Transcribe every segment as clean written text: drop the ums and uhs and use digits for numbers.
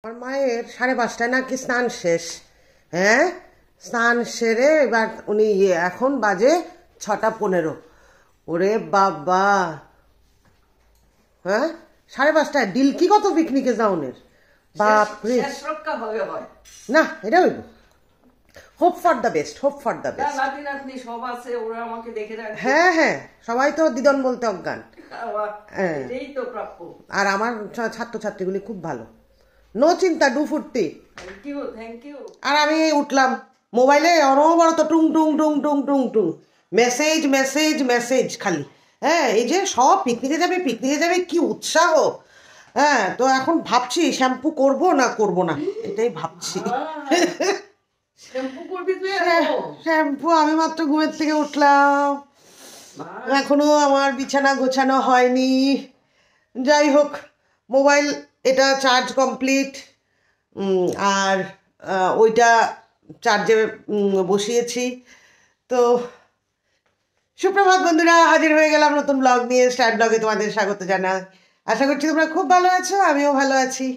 আমার মায়ের 5:30টায় নাকি স্নান শেষ। হ্যাঁ, স্নান সেরে এবার উনি এখন বাজে 6:15। ওরে বাবা, হ্যাঁ 5:30টায় ডিল কি কত পিকনিকে যাওনের বাপরে। না এটা হইব, hope for the best, hope for the best. হ্যাঁ হ্যাঁ, সবাই তো দিদন বলতে অজ্ঞান। আর আমার ছাত্রছাত্রীগুলি খুব ভালো, নো চিন্তা, ডু ফুর্তি। আর আমি উঠলাম, মোবাইলে অনবরত টুং টুং টুং টুং টুং টুং, মেসেজ মেসেজ মেসেজ খালি। হ্যাঁ, এই যে সব পিকনিকে যাবে পিকনিকে যাবে, কি উৎসাহ। হ্যাঁ, তো এখন ভাবছি শ্যাম্পু করব না করব না, এটাই ভাবছি। শ্যাম্পু আমি মাত্র ঘুমের থেকে উঠলাম, এখনো আমার বিছানা গোছানো হয়নি। যাই হোক, মোবাইল এটা চার্জ কমপ্লিট, আর ওইটা চার্জে বসিয়েছি। তো সুপ্রভাত বন্ধুরা, হাজির হয়ে গেলাম নতুন ব্লগ নিয়ে। স্টার ব্লগে তোমাদের স্বাগত জানাই। আশা করছি তোমরা খুব ভালো আছো, আমিও ভালো আছি।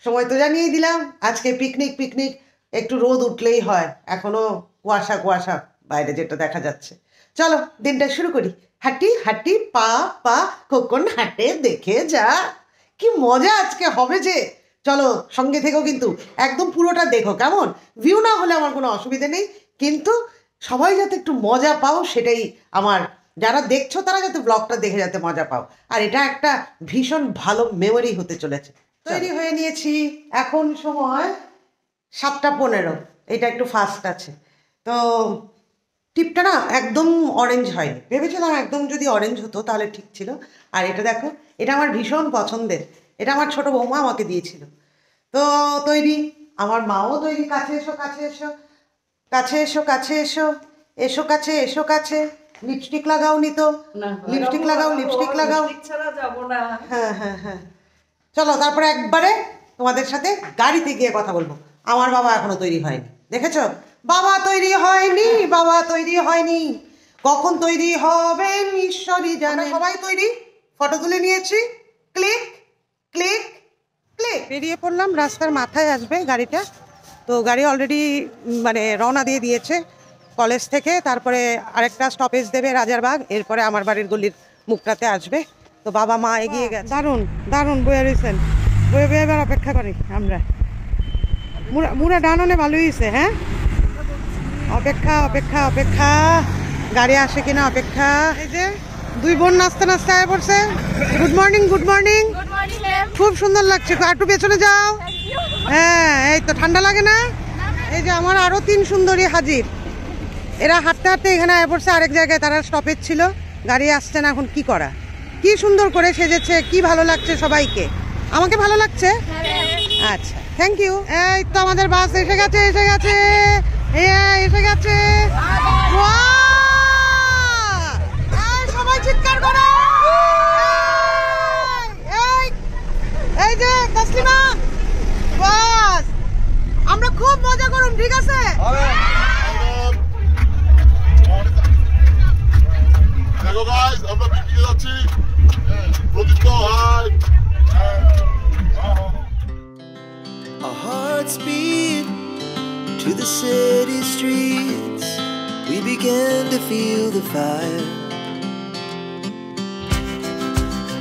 সময় তো জানিয়েই দিলাম, আজকে পিকনিক। পিকনিক একটু রোদ উঠলেই হয়, এখনো কুয়াশা কুয়াশা বাইরে যেটা দেখা যাচ্ছে। চলো দিনটা শুরু করি। হাঁটি হাঁটি পা পা খোকন হাঁটে দেখে যা, কি মজা আজকে হবে যে। চলো সঙ্গে থেকেও কিন্তু একদম পুরোটা দেখো, কেমন? ভিউ না হলে আমার কোনো অসুবিধে নেই, কিন্তু সবাই যাতে একটু মজা পাও সেটাই আমার, যারা দেখছো তারা যাতে ব্লগটা দেখে যাতে মজা পাও। আর এটা একটা ভীষণ ভালো মেমোরি হতে চলেছে। তৈরি হয়ে নিয়েছি, এখন সময় 7:15। এটা একটু ফাস্ট আছে। তো টিপটা না একদম অরেঞ্জ হয়নি, ভেবেছিলাম একদম যদি অরেঞ্জ হতো তাহলে ঠিক ছিল। আর এটা দেখো, এটা আমার ভীষণ পছন্দের, এটা আমার ছোট বৌমা আমাকে দিয়েছিল। তো তৈরি, আমার মাও তৈরি। কাছে এসো কাছে এসো কাছে এসো কাছে এসো, এসো কাছে এসো কাছে। লিপস্টিক লাগাও নি তো, লিপস্টিক লাগাও লিপস্টিক লাগাও। হ্যাঁ হ্যাঁ হ্যাঁ, চলো তারপরে একবারে তোমাদের সাথে গাড়িতে গিয়ে কথা বলবো। আমার বাবা এখনো তৈরি হয়নি, দেখেছো? বাবা তৈরি হয়নি, বাবা তৈরি হয়নি, কখন তৈরি হবেন ঈশ্বরই জানে। সবাই তৈরি, ফটো তুলে নিয়েছি, ক্লিক ক্লিক ক্লিক। বেরিয়ে পড়লাম, রাস্তার মাথায় আসবে গাড়িটা। তো গাড়ি অলরেডি মানে রওনা দিয়ে দিয়েছে কলেজ থেকে। তারপরে আরেকটা স্টপেজ দেবে রাজারবাগ, এরপরে আমার বাড়ির গলির মুখটাতে আসবে। তো বাবা মা এগিয়ে গেছে। দারুণ দারুণ বয়ে রয়েছেন, বয়ে বয়ে এবার অপেক্ষা করি আমরা। মুড়া ডাননে ভালোই হয়েছে। হ্যাঁ, অপেক্ষা অপেক্ষা অপেক্ষা, গাড়ি আসে কিনা অপেক্ষা। এই যে দুই বোন নাচতে নাচতে আয় পড়ছে। Good morning good morning. খুব সুন্দর লাগছে, আর একটু পেছনে যাও। হ্যাঁ, এই তো ঠান্ডা লাগে না? এই যে আমার আরো 3 সুন্দরী হাজির, এরা হাঁটতে হাঁটতে এখানে আয় পড়ছে আরেক জায়গায়, তারা স্টপেজ ছিল, গাড়ি আসছে না। এখন কি করা, কি সুন্দর করে সেজেছে, কি ভালো লাগছে সবাইকে। আমাকে ভালো লাগছে, আচ্ছা থ্যাংক ইউ। এই তো আমাদের বাস এসে গেছে এসে গেছে এসে গেছে। সবাই চিৎকার করে, এই যে তসলিমা, বাস আমরা খুব মজা করুন, ঠিক আছে? দেখো গাইস, আমরা পিকনিকে যাচ্ছি। প্রদীপ্ত high. Our hearts beat to the city streets. We began to feel the fire.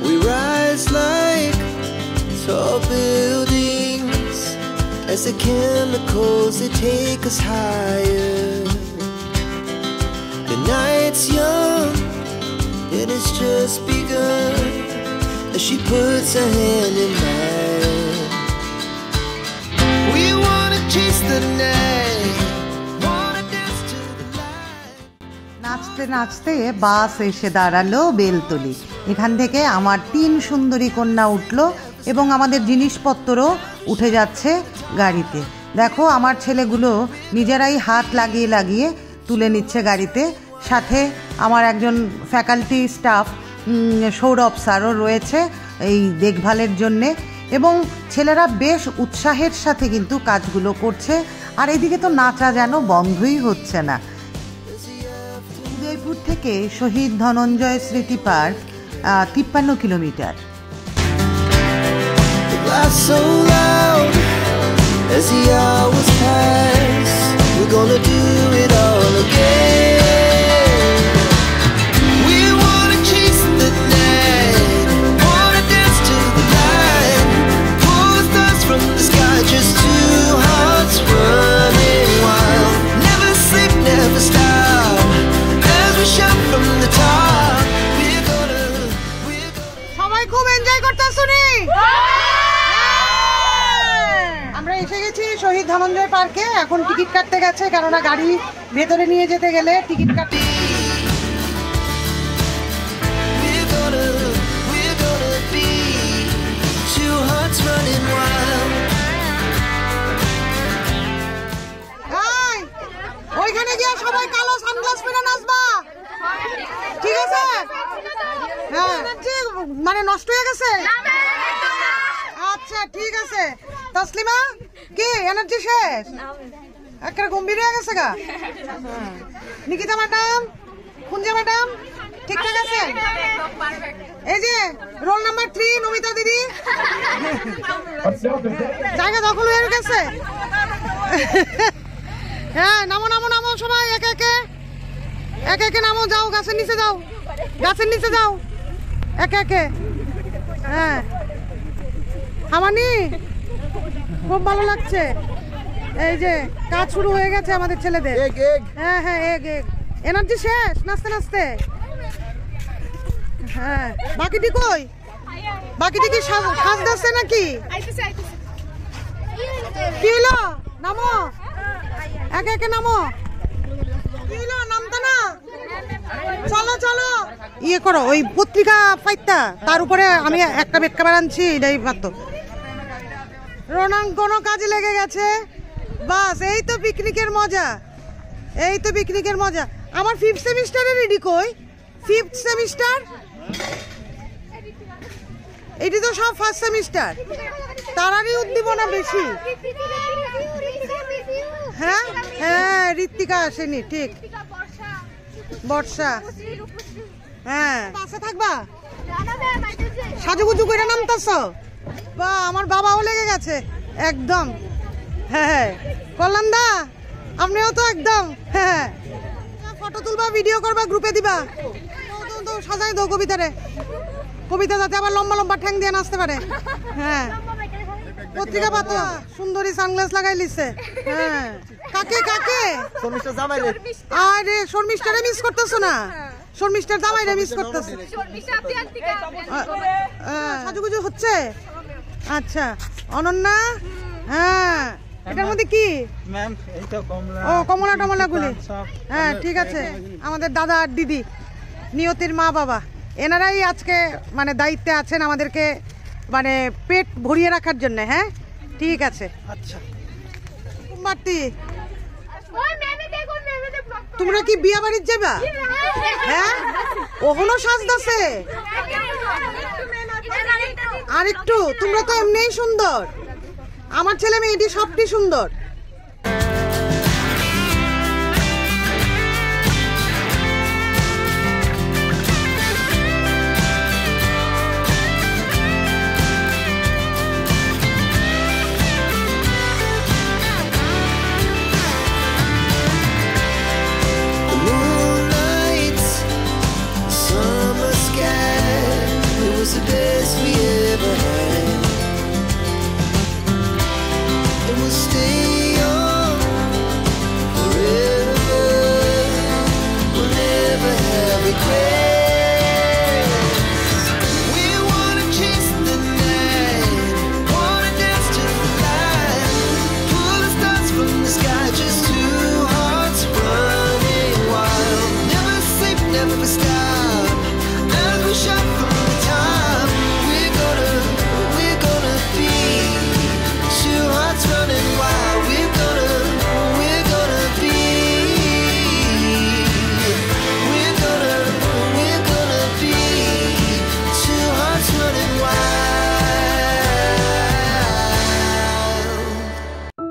We rise like tall buildings as the chemicals, they take us higher. The night's young and it's just begun as she puts her hand in mine. We wanna chase the night, wanna dance to the light. নাচতে নাচতে বাস এসে দাঁড়ালো বেলতলি। এখান থেকে আমার 3 সুন্দরী কন্যা উঠলো এবং আমাদের জিনিসপত্রও উঠে যাচ্ছে গাড়িতে। দেখো আমার ছেলেগুলো নিজেরাই হাত লাগিয়ে লাগিয়ে তুলে নিচ্ছে গাড়িতে। সাথে আমার একজন ফ্যাকাল্টি স্টাফ সৌরভ স্যারও রয়েছে এই দেখভালের জন্যে, এবং ছেলেরা বেশ উৎসাহের সাথে কিন্তু কাজগুলো করছে। আর এদিকে তো নাচা যেন বন্ধই হচ্ছে না। উদয়পুর থেকে শহীদ ধনঞ্জয় স্মৃতি পার্ক 53 কিলোমিটার। So loud শহীদ ধনঞ্জয় পার্কে। এখন টিকিট কাটতে গেছে, কেননা গাড়ি ভেতরে নিয়ে যেতে গেলে টিকিট কাটতে। We're gonna be two hearts running wild. ওইখানে গিয়ে সবাই কালো সানগ্লাস পরে নাচবা, ঠিক আছে? হ্যাঁ, মানে নষ্ট হয়ে গেছে। আচ্ছা ঠিক আছে। তসলিমা, কি এনার্জি শেষ? একটা গম্ভীর হয়ে গেছে গা। নিকিতা ম্যাডাম, কুঞ্জা ম্যাডাম, ঠিকঠাক আছে? এই যে রোল নাম্বার 3 নমিতা দিদি, জায়গা দখল হয়ে গেছে। হ্যাঁ, নামো নামো নামো সবাই, একে একে নামো, যাও গাছের নিচে যাও, গাছের নিচে যাও একে একে। হ্যাঁ আমানি, খুব ভালো লাগছে। এই যে কাজ শুরু হয়ে গেছে আমাদের ছেলেদের। হ্যাঁ হ্যাঁ, এগ এনার্জি শেষ নাচতে নাচতে। হ্যাঁ, বাকিটি কই? বাকিটি কি সাজদাচ্ছে নাকি? কি হলো? নামো একে একে নামো। কি হলো, নামতা না? চলো চলো, ইয়ে করো ওই পত্রিকা পাইতা, তার উপরে আমি একটা বেটকাবার আনছি, এটাই পারতো। রণাঙ্গন কাজে লেগে গেছে। বাস, এই তো পিকনিকের মজা, এই তো পিকনিকের মজা। আমার 5th সেমিস্টারে রেডি কই? 5th সেমিস্টার, এটি তো সব 1st সেমিস্টার, তারারই উদ্দীপনা বেশি। হ্যাঁ হ্যাঁ, ঋত্বিকা আসেনি, ঠিক। বর্ষা, হ্যাঁ। বাসে থাকবা, সাজুগুজু করে নামতেছ? বা আমার বাবাও লেগে গেছে একদম। হ্যাঁ, কল্যাণ দা আপনিও তো একদম। হ্যাঁ, ফটো তুলবা, ভিডিও করবা, গ্রুপে দিবা, তো সাজাই দাও কবিতারে, কবিতা যাতে আবার লম্বা লম্বা ঠ্যাং দিয়ে নাচতে পারে। হ্যাঁ, পত্রিকা পাতো, সুন্দরী সানগ্লাস লাগাই লিছে। হ্যাঁ, কাকে কাকে? আরে শর্মিষ্ঠারে মিস করতেছো না? শর্মিষ্ঠার জামাইরে মিস করতেছো? সাজুগুজু হচ্ছে? আচ্ছা, অনন্যা। হ্যাঁ, এটার মধ্যে কি? ও কমলা টমলা গুলি। হ্যাঁ ঠিক আছে, আমাদের দাদা আর দিদি, নিয়তির মা বাবা, এনারাই আজকে মানে দায়িত্বে আছেন আমাদেরকে মানে পেট ভরিয়ে রাখার জন্য। হ্যাঁ ঠিক আছে। আচ্ছা মারতি, তোমরা কি বিয়া বাড়ির যাবা? হ্যাঁ, ওখানো সাজদাছে আর একটু। তোমরা তো এমনিই সুন্দর, আমার ছেলে মেয়েটি সবটি সুন্দর।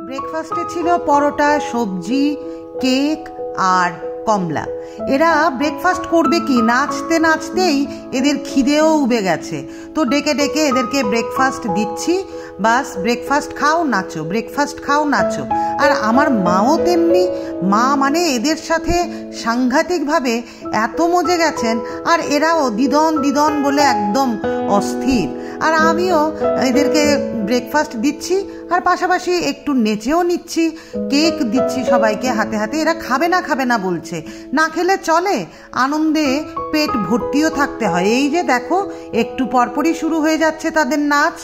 ব্রেকফাস্টে ছিল পরোটা, সবজি, কেক আর কমলা। এরা ব্রেকফাস্ট করবে কি, নাচতে নাচতেই এদের খিদেও উবে গেছে। তো ডেকে ডেকে এদেরকে ব্রেকফাস্ট দিচ্ছি। বাস, ব্রেকফাস্ট খাও নাচো, ব্রেকফাস্ট খাও নাচো। আর আমার মাও তেমনি, মা মানে এদের সাথে সাংঘাতিকভাবে এত মজে গেছেন। আর এরাও দিদন দিদন বলে একদম অস্থির। আর আমিও এদেরকে ব্রেকফাস্ট দিচ্ছি আর পাশাপাশি একটু নেচেও নিচ্ছি, কেক দিচ্ছি সবাইকে হাতে হাতে। এরা খাবে না বলছে, না খেলে চলে, আনন্দে পেট ভর্তিও থাকতে হয়। এই যে দেখো, একটু পরপরই শুরু হয়ে যাচ্ছে তাদের নাচ।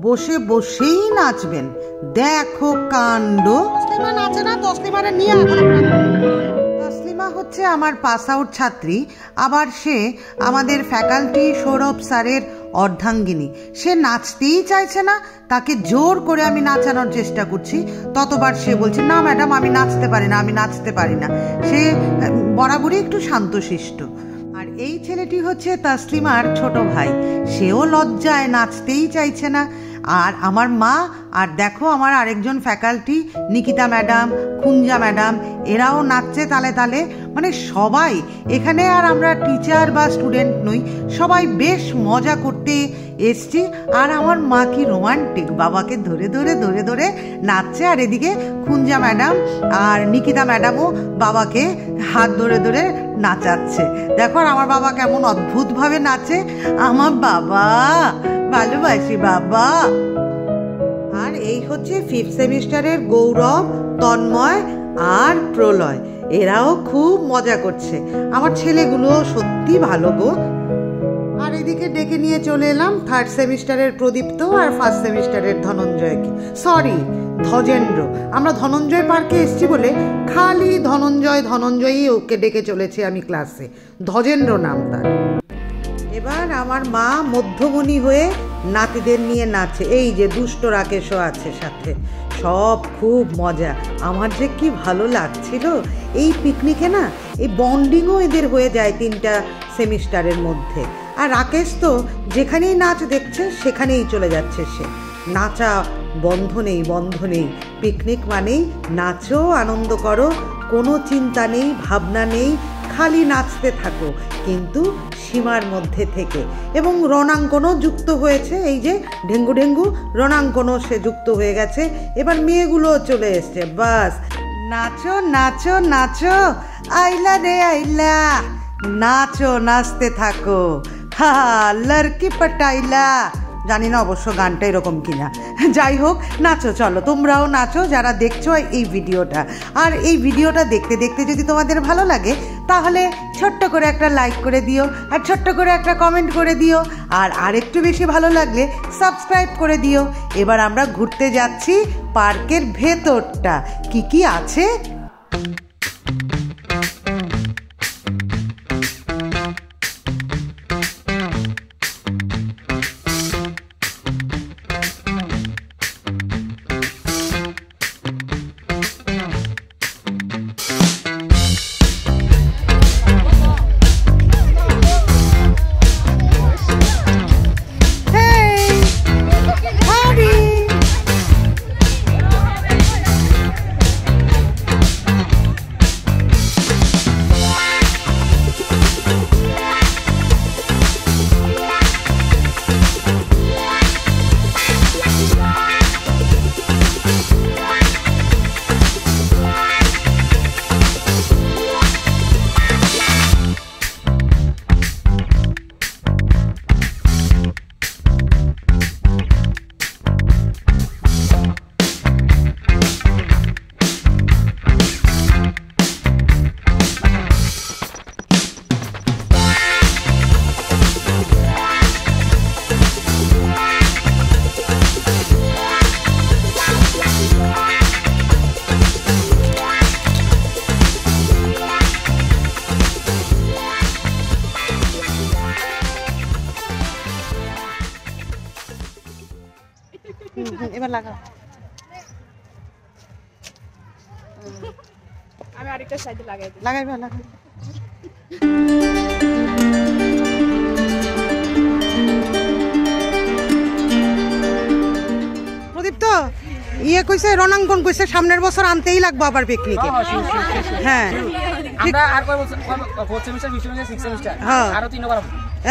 বসে বসেই নাচবেন। দেখো কাণ্ড। নাচে না, তসলিমারে নিয়ে তসলিমা হচ্ছে আমার পাস আউট ছাত্রী, আবার সে আমাদের ফ্যাকাল্টি সৌরভ স্যারের অর্ধাঙ্গিনী। সে নাচতেই চাইছে না, তাকে জোর করে আমি নাচানোর চেষ্টা করছি, ততবার সে বলছে না ম্যাডাম আমি নাচতে পারি না, আমি নাচতে পারি না। সে বরাবরই একটু শান্তশিষ্ট। আর এই ছেলেটি হচ্ছে তসলিমার ছোট ভাই, সেও লজ্জায় নাচতেই চাইছে না। আর আমার মা, আর দেখো আমার আরেকজন faculty Nikita madam, Kunja madam, এরাও নাচছে তালে তালে। মানে সবাই এখানে, আর আমরা টিচার বা স্টুডেন্ট নই, সবাই বেশ মজা করতে এসছি। আর আমার মা কি রোমান্টিক, বাবাকে ধরে ধরে ধরে ধরে নাচছে। আর এদিকে কুঞ্জা ম্যাডাম আর নিকিতা ম্যাডামও বাবাকে হাত ধরে ধরে নাচাচ্ছে। দেখো আমার বাবা কেমন অদ্ভুতভাবে নাচে। আমার বাবা, ভালোবাসি বাবা। আর এই হচ্ছে 5th সেমিস্টারের গৌরব, তন্ময় আর প্রলয়, এরাও খুব মজা করছে। আমার ছেলেগুলো সত্যি ভালো গো। আর এদিকে ডেকে নিয়ে চলে এলাম 3rd সেমিস্টারের প্রদীপ্ত আর 1st সেমিস্টারের ধনঞ্জয়কে, সরি ধজেন্দ্র। আমরা ধনঞ্জয় পার্কে এসছি বলে খালি ধনঞ্জয় ধনঞ্জয়ই ওকে ডেকে চলেছি আমি ক্লাসে, ধজেন্দ্র নাম তার। এবার আমার মা মধ্যমণি হয়ে নাতিদের নিয়ে নাচে। এই যে দুষ্ট রাকেশও আছে সাথে, সব খুব মজা। আমার যে কি ভালো লাগছিল এই পিকনিকে না, এই বন্ডিংও এদের হয়ে যায় 3টা সেমিস্টারের মধ্যে। আর রাকেশ তো যেখানেই নাচ দেখছে সেখানেই চলে যাচ্ছে সে, নাচা বন্ধ নেই, বন্ধ নেই। পিকনিক মানেই নাচো, আনন্দ করো, কোনো চিন্তা নেই, ভাবনা নেই, খালি নাচতে থাকো, কিন্তু সীমার মধ্যে থেকে। এবং রণাঙ্কনও যুক্ত হয়েছে, এই যে ঢেঙ্গু ঢেঙ্গু রণাঙ্কনও সে যুক্ত হয়ে গেছে। এবার মেয়েগুলোও চলে এসছে, বাস নাচো নাচো নাচো, আইলা রে আইলা, নাচো নাচতে থাকো, হা লড়কি পটাইলা। জানি না অবশ্য গানটা এরকম কিনা, যাই হোক নাচো, চলো তোমরাও নাচো যারা দেখছো এই ভিডিওটা। আর এই ভিডিওটা দেখতে দেখতে যদি তোমাদের ভালো লাগে তাহলে ছোট্ট করে একটা লাইক করে দিও, আর ছোট্ট করে একটা কমেন্ট করে দিও, আর আরেকটু বেশি ভালো লাগলে সাবস্ক্রাইব করে দিও। এবার আমরা ঘুরতে যাচ্ছি পার্কের ভেতরটা, কি কি আছে। এবার লাগাও, আমি আরেকটা সাইডে লাগাই দিই। লাগাইবা লাগাই। প্রদীপ তো ইয়ে কইছে, রণাঙ্কন কইছে সামনের বছর আনতেই লাগবে আবার পিকনিকে। হ্যাঁ আমরা আর কয় বছর 4th semester 5th semester 6th semester আরো 3বার হবে।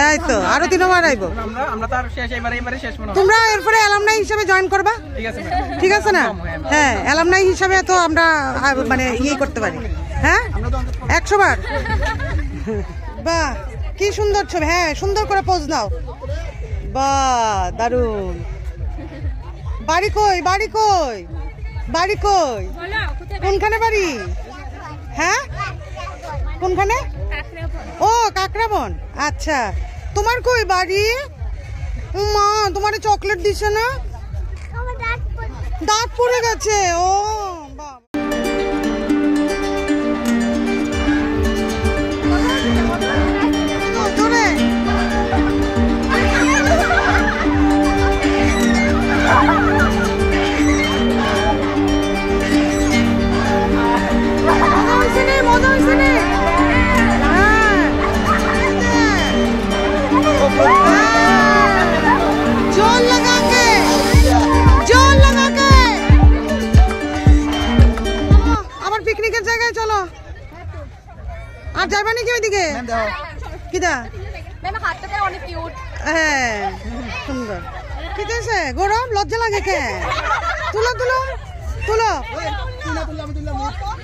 এই তো আরো 3বার আইবো। আমরা তার শেষ এবারে শেষ মনে হয়। তোমরা এরপরে অ্যালামনাই হিসেবে জয়েন করবা, ঠিক আছে ঠিক আছে না? হ্যাঁ অ্যালামনাই হিসেবে তো আমরা মানে ইয়ে করতে পারি। হ্যাঁ 100 বার। বাহ কি সুন্দর ছবি, হ্যাঁ সুন্দর করে পোজ নাও। বাহ দারুণ। বাড়ি কই, বাড়ি কই, বাড়ি কই, কোনখানে বাড়ি? হ্যাঁ কোনখানে? ও কাকরাবন। আচ্ছা তোমার কই বাড়ি? মা তোমারে চকলেট দিছে না? দাঁত পড়ে গেছে। ও বাবা, ধরে মজা হয়েছে রে। जोर लगा के আবার পিকনিকের জায়গায় চলো। আর যাইবা নাকি ওইদিকে? কিদা অনেক কিউট। হ্যাঁ সুন্দর। ঠিক আছে, গরম লজ্জা লাগে কে? তুলো তুলো তুলো,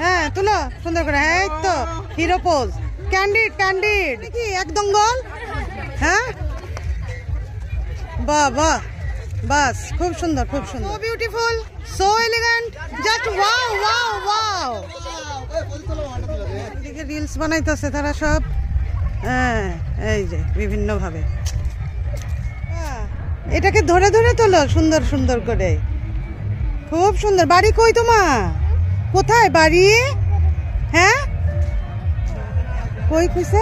হ্যাঁ তুলো সুন্দর করে। এই তো হিরো পোজ, ক্যান্ডিড ক্যান্ডিড কি এক দঙ্গল। হ্যাঁ বাহ বাহ, বাস খুব সুন্দর খুব সুন্দর। So beautiful, so elegant, just wow wow wow. এদিকে রিলস বানাইতেছে তারা সব। হ্যাঁ এই যে বিভিন্ন ভাবে এটাকে ধরে ধরে তোলো সুন্দর সুন্দর করে, খুব সুন্দর। বাড়ি কই তোমার? কোথায় বাড়ি? হ্যাঁ কই কইছে?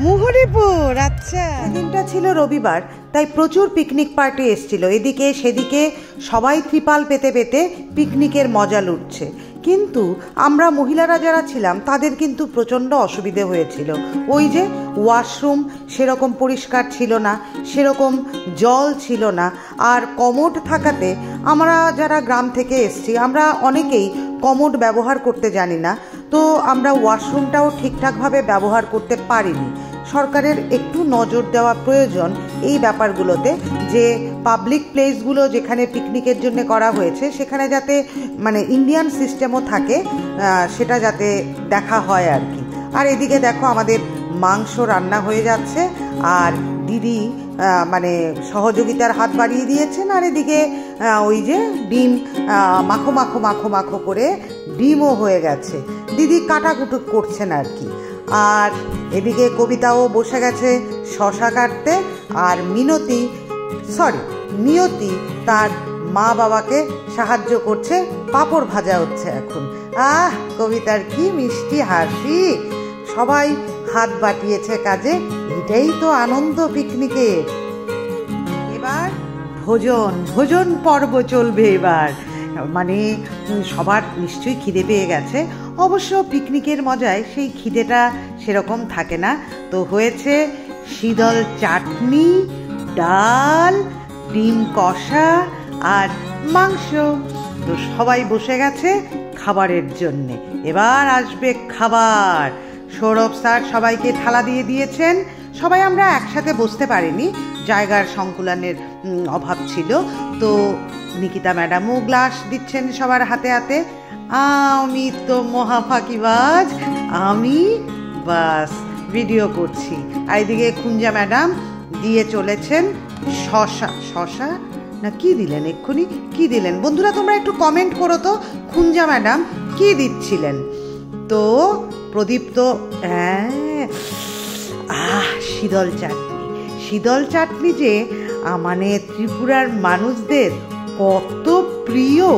মুহুরীপুর। আচ্ছা, দিনটা ছিল রবিবার, তাই প্রচুর পিকনিক পার্টি এসছিল। এদিকে সেদিকে সবাই ত্রিপাল পেতে পেতে পিকনিকের মজা লুটছে। কিন্তু আমরা মহিলারা যারা ছিলাম তাদের কিন্তু প্রচণ্ড অসুবিধে হয়েছিল। ওই যে ওয়াশরুম সেরকম পরিষ্কার ছিল না, সেরকম জল ছিল না, আর কমোড থাকাতে আমরা যারা গ্রাম থেকে এসছি আমরা অনেকেই কমোড ব্যবহার করতে জানি না, তো আমরা ওয়াশরুমটাও ঠিকঠাকভাবে ব্যবহার করতে পারিনি। সরকারের একটু নজর দেওয়া প্রয়োজন এই ব্যাপারগুলোতে, যে পাবলিক প্লেসগুলো যেখানে পিকনিকের জন্য করা হয়েছে সেখানে যাতে মানে ইন্ডিয়ান সিস্টেমও থাকে, সেটা যাতে দেখা হয় আর কি। আর এদিকে দেখো আমাদের মাংস রান্না হয়ে যাচ্ছে, আর দিদি মানে সহযোগিতার হাত বাড়িয়ে দিয়েছেন। আর এদিকে ওই যে ডিম মাখো মাখো মাখো মাখো করে ডিমও হয়ে গেছে, দিদি কাটাকুটু করছেন আর কি। আর এদিকে কবিতাও বসে গেছে শশা কাটতে, আর নিয়তি তার মা বাবাকে সাহায্য করছে, পাঁপড় ভাজা হচ্ছে এখন। কবিতার কি মিষ্টি হাসি, সবাই হাত বাটিয়েছে কাজে, এটাই তো আনন্দ পিকনিকের। এবার ভোজন পর্ব চলবে এবার, মানে সবার নিশ্চয়ই খিদে পেয়ে গেছে। অবশ্য পিকনিকের মজায় সেই খিদেটা সেরকম থাকে না। তো হয়েছে শীতল চাটনি, ডাল, ডিম কষা আর মাংস। তো সবাই বসে গেছে খাবারের জন্যে। এবার আসবে খাবার। সৌরভ স্যার সবাইকে থালা দিয়ে দিয়েছেন। সবাই আমরা একসাথে বসতে পারিনি, জায়গার সংকুলানের অভাব ছিল। তো নিকিতা ম্যাডামও গ্লাস দিচ্ছেন সবার হাতে হাতে। আমি তো মহাফাকিবাজ, আমি বাস ভিডিও করছি। আর এদিকে কুঞ্জা ম্যাডাম দিয়ে চলেছেন শশা না কি দিলেন, এক্ষুনি কি দিলেন বন্ধুরা তোমরা একটু কমেন্ট করো তো, কুঞ্জা ম্যাডাম কি দিচ্ছিলেন। তো প্রদীপ তো শীতল চাটনি যে মানে ত্রিপুরার মানুষদের কত প্রিয়।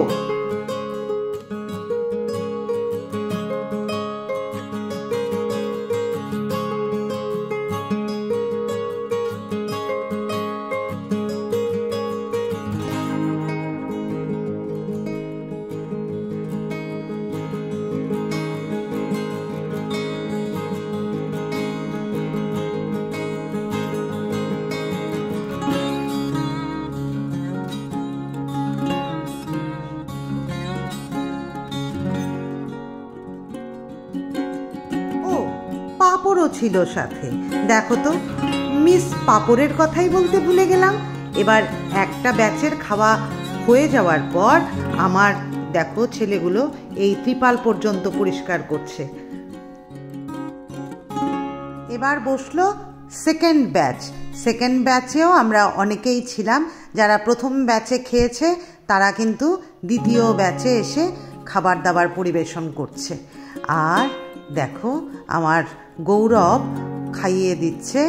পাঁপড়ও ছিল সাথে। দেখো তো মিস পাঁপড়ের কথাই বলতে ভুলে গেলাম। এবার একটা ব্যাচের খাওয়া হয়ে যাওয়ার পর আমার দেখো ছেলেগুলো এই ত্রিপাল পর্যন্ত পরিষ্কার করছে। এবার বসলো সেকেন্ড ব্যাচেও আমরা অনেকেই ছিলাম। যারা প্রথম ব্যাচে খেয়েছে তারা কিন্তু দ্বিতীয় ব্যাচে এসে খাবার দাবার পরিবেশন করছে। আর দেখো আমার গৌরব খাইয়ে দিচ্ছে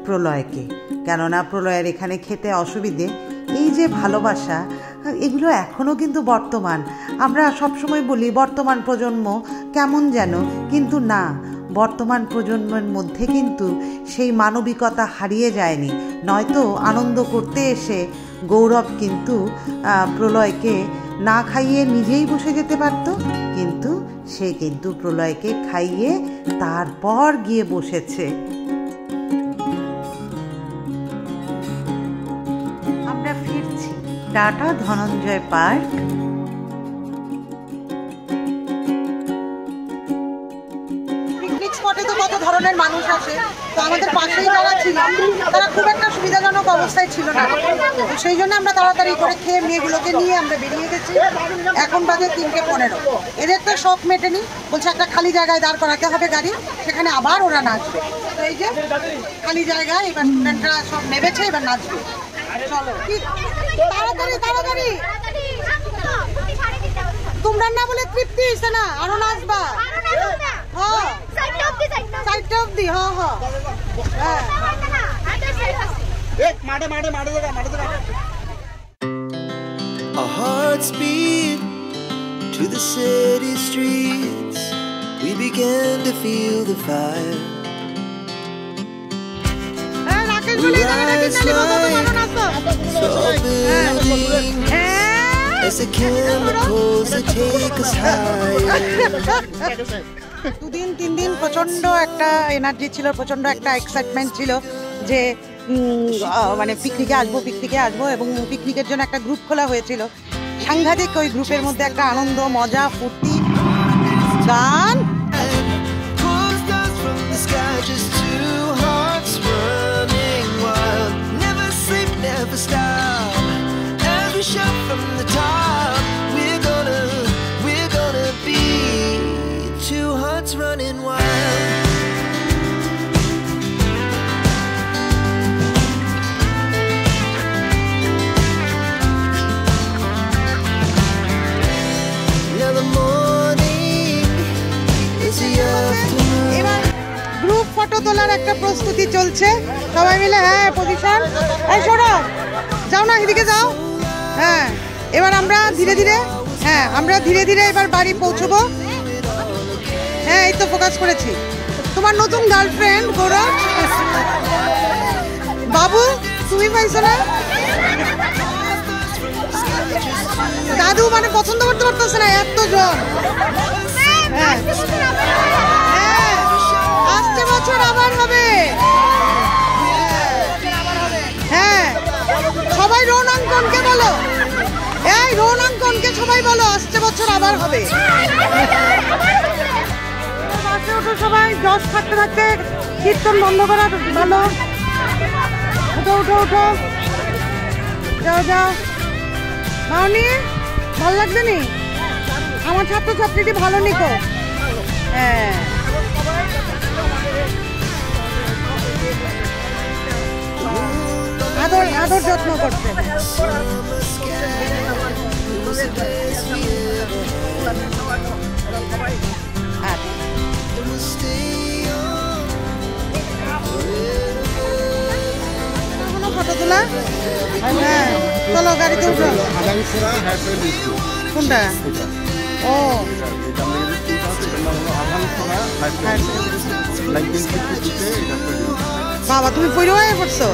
প্রলয়কে, কেননা প্রলয়ের এখানে খেতে অসুবিধে। এই যে ভালোবাসা, এগুলো এখনও কিন্তু বর্তমান। আমরা সবসময় বলি বর্তমান প্রজন্ম কেমন যেন, কিন্তু না, বর্তমান প্রজন্মের মধ্যে কিন্তু সেই মানবিকতা হারিয়ে যায়নি। নয়তো আনন্দ করতে এসে গৌরব কিন্তু প্রলয়কে না খাইয়ে নিজেই বসে যেতে পারত, কিন্তু সে কিন্তু প্রলয়কে খাইয়ে তারপর গিয়ে বসেছে। আমরা ফিরছি টাটা ধনঞ্জয় পার্ক। পিকনিক স্পটে তো কত ধরনের মানুষ আসে, তো আমাদের পাশেই যারা ছিল তারা খুব একটা সুবিধাজনক অবস্থায় ছিল না, তো সেই জন্য আমরা তাড়াতাড়ি করে খেয়ে মেয়েগুলোকে নিয়ে আমরা বেরিয়ে গেছি। এখন বাজে 3:15। এদের তো শখ মেটেনি, বলছে একটা খালি জায়গায় দাঁড় করাতে হবে গাড়ি, সেখানে আবার ওরা নাচবে। তো এই যে খালি জায়গায় এবার স্টুডেন্টরা সব নেমেছে, এবার নাচবে। চলো তাড়াতাড়ি তাড়াতাড়ি, তোমরা না বলে তৃপ্তি হয়েছে না, আরো নাচবা। হ্যাঁ সাইডটা অব্দি, হ্যাঁ হ্যাঁ Our hearts beat to the city streets. We began to feel the fire. Rakesh বলে Tall building as the chemicals that take us higher. 2-3 দিন প্রচন্ড একটা এনার্জি ছিল, প্রচন্ড একটা এক্সাইটমেন্ট ছিল যে মানে পিকনিকে আসবো এবং পিকনিকের জন্য একটা গ্রুপ খোলা হয়েছিল। সাংঘাতিক ওই গ্রুপের মধ্যে একটা আনন্দ, মজা, ফুর্তি, গান। Pulls down from the sky, just two hearts running wild. Never sleep, never stop. Every shot from the top. We're gonna be two hearts running wild. Now the morning is the afternoon. এবার group photo তোলার একটা প্রস্তুতি চলছে, সবাই মিলে। হ্যাঁ position, এই শোনো, যাও না এদিকে যাও। হ্যাঁ এবার আমরা ধীরে ধীরে এবার বাড়ি পৌঁছবো। হ্যাঁ এই তো ফোকাস করেছি। তোমার নতুন গার্লফ্রেন্ড গৌরব বাবু, তুমি পাইছো না? দাদু মানে পছন্দ করতে পারতেছে না, এত জন। হ্যাঁ আসছে বছর আবার হবে। হ্যাঁ সবাই রৌনাঙ্কনকে বলো, এই রৌনাঙ্কনকে সবাই বলো আসছে বছর আবার হবে। বাসে ওঠো সবাই, জশ থাকতে থাকতে কীর্তন বন্ধ করা ভালো। উঠো যাও মাউনি, ভালো লাগছে নি? আমার ছাত্রছাত্রীটি ভালো নিকো। হ্যাঁ আদর যত্ন করছে। ফটো তোলা। হ্যাঁ চলো গাড়িতে উঠো। কোনটা? ও বাবা তুমি পড়ে পড়ছো।